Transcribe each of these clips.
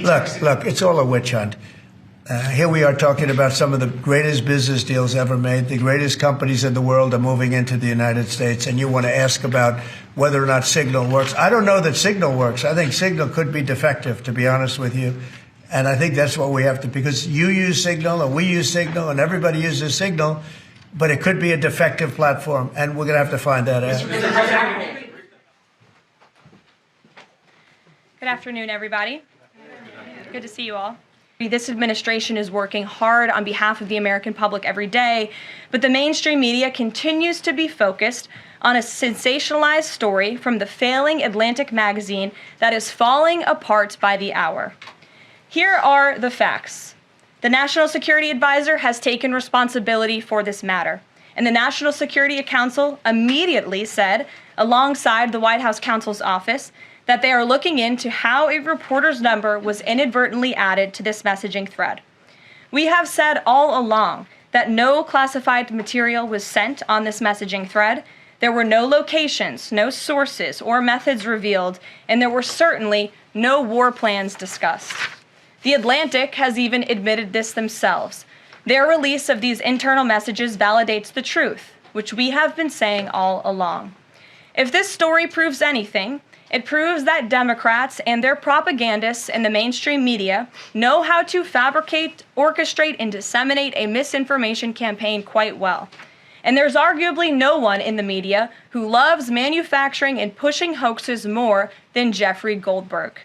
Look, it's all a witch hunt. Here we are talking about some of the greatest business deals ever made. The greatest companies in the world are moving into the United States, and you want to ask about whether or not Signal works. I don't know that Signal works. I think Signal could be defective, to be honest with you. And I think that's what we have to, because you use Signal and we use Signal and everybody uses Signal, but it could be a defective platform, and we're going to have to find that out. Good afternoon, everybody. Good to see you all. This administration is working hard on behalf of the American public every day, but the mainstream media continues to be focused on a sensationalized story from the failing Atlantic magazine that is falling apart by the hour. Here are the facts. The National Security Advisor has taken responsibility for this matter, and the National Security Council immediately said, alongside the White House counsel's office, that they are looking into how a reporter's number was inadvertently added to this messaging thread. We have said all along that no classified material was sent on this messaging thread. There were no locations, no sources, or methods revealed, and there were certainly no war plans discussed. The Atlantic has even admitted this themselves. Their release of these internal messages validates the truth, which we have been saying all along. If this story proves anything, it proves that Democrats and their propagandists in the mainstream media know how to fabricate, orchestrate, and disseminate a misinformation campaign quite well. And there's arguably no one in the media who loves manufacturing and pushing hoaxes more than Jeffrey Goldberg.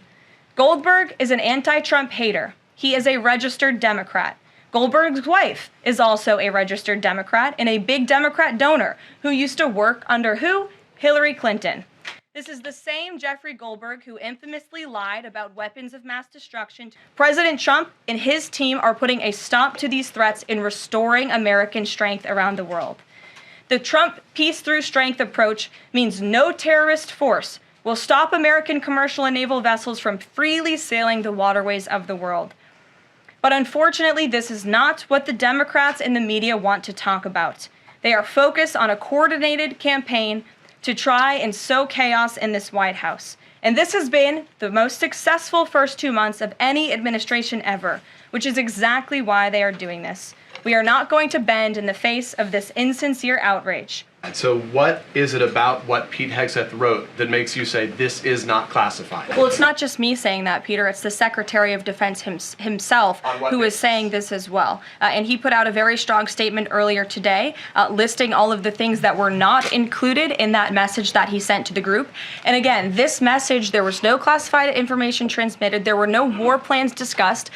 Goldberg is an anti-Trump hater. He is a registered Democrat. Goldberg's wife is also a registered Democrat and a big Democrat donor who used to work under who? Hillary Clinton. This is the same Jeffrey Goldberg who infamously lied about weapons of mass destruction. President Trump and his team are putting a stop to these threats in restoring American strength around the world. The Trump peace through strength approach means no terrorist force will stop American commercial and naval vessels from freely sailing the waterways of the world. But unfortunately, this is not what the Democrats and the media want to talk about. They are focused on a coordinated campaign to try and sow chaos in this White House. And this has been the most successful first 2 months of any administration ever, which is exactly why they are doing this. We are not going to bend in the face of this insincere outrage. So what is it about what Pete Hegseth wrote that makes you say this is not classified? Well, it's not just me saying that, Peter. It's the Secretary of Defense himself who is saying this as well. And he put out a very strong statement earlier today listing all of the things that were not included in that message that he sent to the group. And again, this message, there was no classified information transmitted. There were no war plans discussed.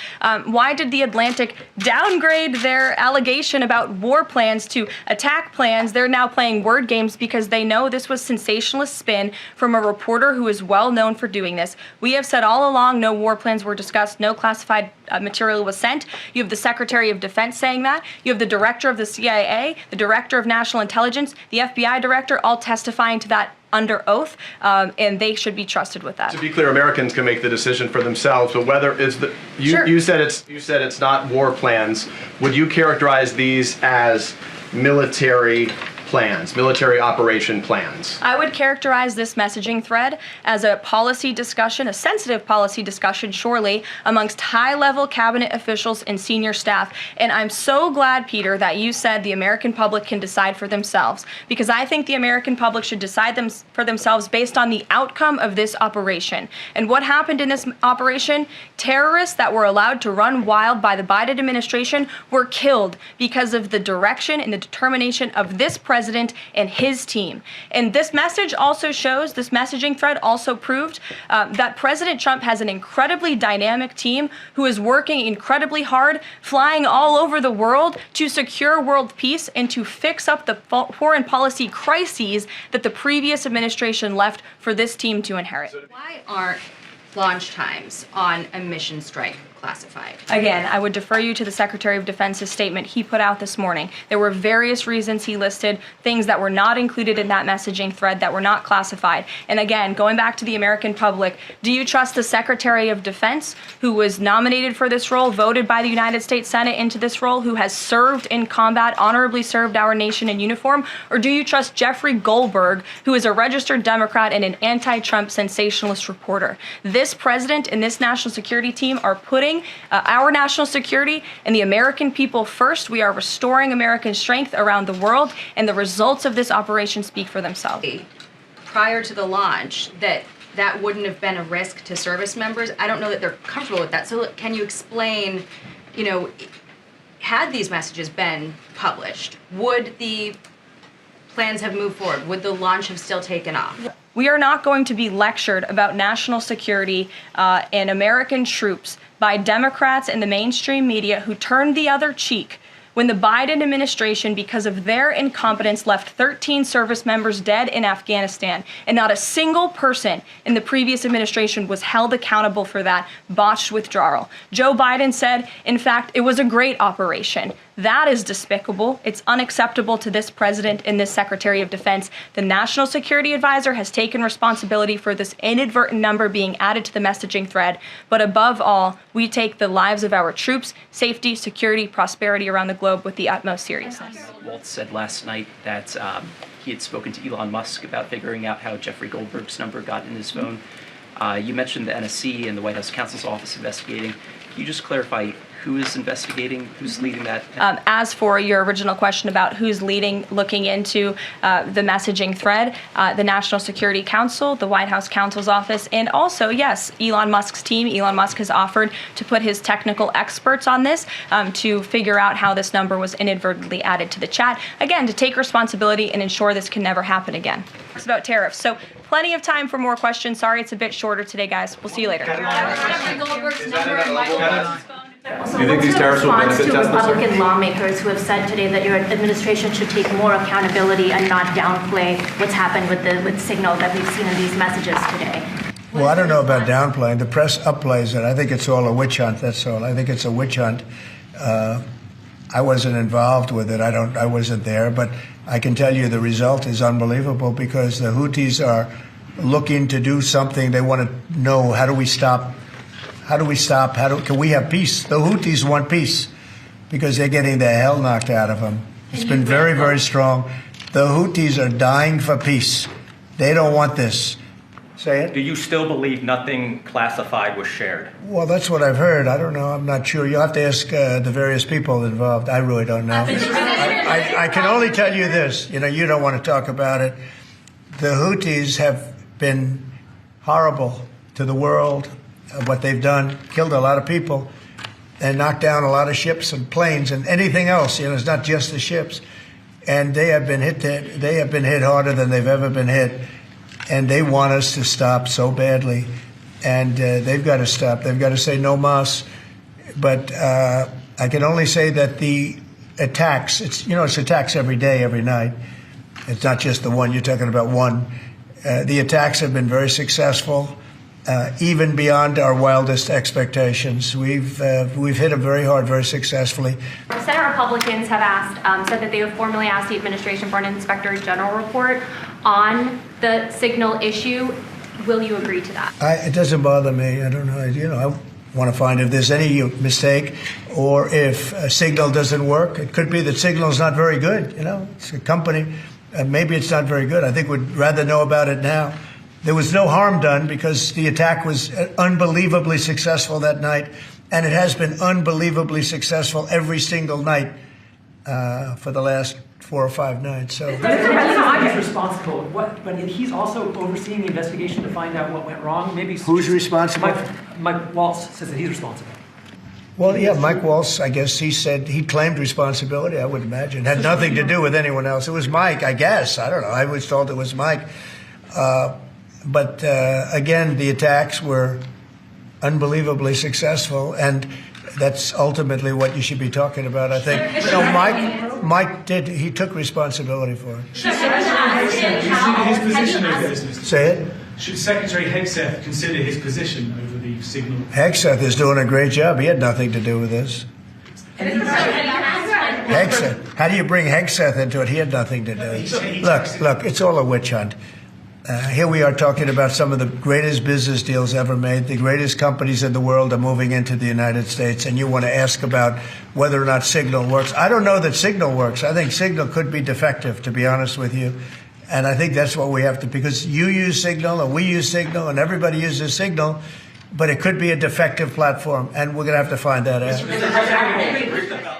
Why did the Atlantic downgrade their allegation about war plans to attack plans? They're now playing word games because they know this was sensationalist spin from a reporter who is well known for doing this. We have said all along no war plans were discussed, no classified material was sent. You have the Secretary of Defense saying that. You have the Director of the CIA, the Director of National Intelligence, the FBI Director, all testifying to that under oath, and they should be trusted with that. To be clear, Americans can make the decision for themselves, but whether is the you said it's not war plans. Would you characterize these as military plans, military operation plans? I would characterize this messaging thread as a policy discussion, a sensitive policy discussion, surely, amongst high-level cabinet officials and senior staff. And I'm so glad, Peter, that you said the American public can decide for themselves, because I think the American public should decide for themselves based on the outcome of this operation. And what happened in this operation? Terrorists that were allowed to run wild by the Biden administration were killed because of the direction and the determination of this president and his team. And this message also shows, this messaging thread also proved that President Trump has an incredibly dynamic team who is working incredibly hard, flying all over the world to secure world peace and to fix up the foreign policy crises that the previous administration left for this team to inherit. Why aren't launch times on a mission strike classified? Again, I would defer you to the Secretary of Defense's statement he put out this morning. There were various reasons he listed, things that were not included in that messaging thread that were not classified. And again, going back to the American public, do you trust the Secretary of Defense, who was nominated for this role, voted by the United States Senate into this role, who has served in combat, honorably served our nation in uniform? Or do you trust Jeffrey Goldberg, who is a registered Democrat and an anti-Trump sensationalist reporter? This president and this national security team are putting our national security and the American people first. We are restoring American strength around the world, and the results of this operation speak for themselves. Prior to the launch, that wouldn't have been a risk to service members. I don't know that they're comfortable with that. So can you explain, had these messages been published, would the plans have moved forward? Would the launch have still taken off? We are not going to be lectured about national security and American troops by Democrats and the mainstream media who turned the other cheek when the Biden administration, because of their incompetence, left 13 service members dead in Afghanistan, and not a single person in the previous administration was held accountable for that botched withdrawal. Joe Biden said, in fact, it was a great operation. That is despicable. It's unacceptable to this president and this Secretary of Defense. The National Security Advisor has taken responsibility for this inadvertent number being added to the messaging thread. But above all, we take the lives of our troops, safety, security, prosperity around the globe with the utmost seriousness. Waltz said last night that he had spoken to Elon Musk about figuring out how Jeffrey Goldberg's number got in his phone. You mentioned the NSC and the White House counsel's office investigating. Can you just clarify who is investigating, who's leading that? As for your original question about who's looking into the messaging thread, the National Security Council, the White House counsel's office, and also, yes, Elon Musk's team. Elon Musk has offered to put his technical experts on this to figure out how this number was inadvertently added to the chat. Again, to take responsibility and ensure this can never happen again. It's about tariffs. So plenty of time for more questions. Sorry it's a bit shorter today, guys. We'll see you later. Jeffrey Goldberg's number and Michael Waltz's phone. Do you think these tariffs will benefit Tesla? Republican lawmakers who have said today that your administration should take more accountability and not downplay what's happened with Signal that we've seen in these messages today? Well, I don't know about downplaying. The press upplays it. I think it's all a witch hunt. That's all. I think it's a witch hunt. I wasn't involved with it. I wasn't there, but I can tell you the result is unbelievable because the Houthis are looking to do something. They want to know, how do we stop? How do we stop? Can we have peace? The Houthis want peace because they're getting the hell knocked out of them. It's been very, very strong. The Houthis are dying for peace. They don't want this. Say it. Do you still believe nothing classified was shared? Well, that's what I've heard. I don't know. I'm not sure. You'll have to ask the various people involved. I really don't know. I can only tell you this. You don't want to talk about it. The Houthis have been horrible to the world. What they've done, killed a lot of people and knocked down a lot of ships and planes and anything else. It's not just the ships. And they have been hit harder than they've ever been hit. And they want us to stop so badly. And they've got to stop. They've got to say no mas. But I can only say that the attacks, it's attacks every day, every night. It's not just the one. You're talking about one. The attacks have been very successful. Even beyond our wildest expectations. We've hit them very hard, very successfully. Senate Republicans have said that they have formally asked the administration for an Inspector General report on the Signal issue. Will you agree to that? It doesn't bother me. I don't know. I want to find if there's any mistake or if Signal doesn't work. It could be that Signal's not very good. It's a company. Maybe it's not very good. I think we'd rather know about it now. There was no harm done because the attack was unbelievably successful that night, and it has been unbelievably successful every single night for the last 4 or 5 nights. So the president is responsible. But he's also overseeing the investigation to find out what went wrong. Maybe who's responsible? Mike Waltz says that he's responsible. Well, yeah, Mike Waltz, I guess he claimed responsibility, I would imagine. Had nothing to do with anyone else. It was Mike, I guess. I don't know. I was told it was Mike. But again, the attacks were unbelievably successful, and that's ultimately what you should be talking about, I think. Mike did. He took responsibility for it. Should Secretary Hegseth consider his position over this? Say it. Should Secretary Hegseth consider his position over the Signal? Hegseth is doing a great job. He had nothing to do with this. Hegseth. How do you bring Hegseth into it? He had nothing to do. Look, it's all a witch hunt. Here we are talking about some of the greatest business deals ever made. The greatest companies in the world are moving into the United States, and you want to ask about whether or not Signal works. I don't know that Signal works. I think Signal could be defective, to be honest with you. And I think that's what we have to, because you use Signal and we use Signal and everybody uses Signal. but it could be a defective platform, and we're going to have to find that out. Mr. President,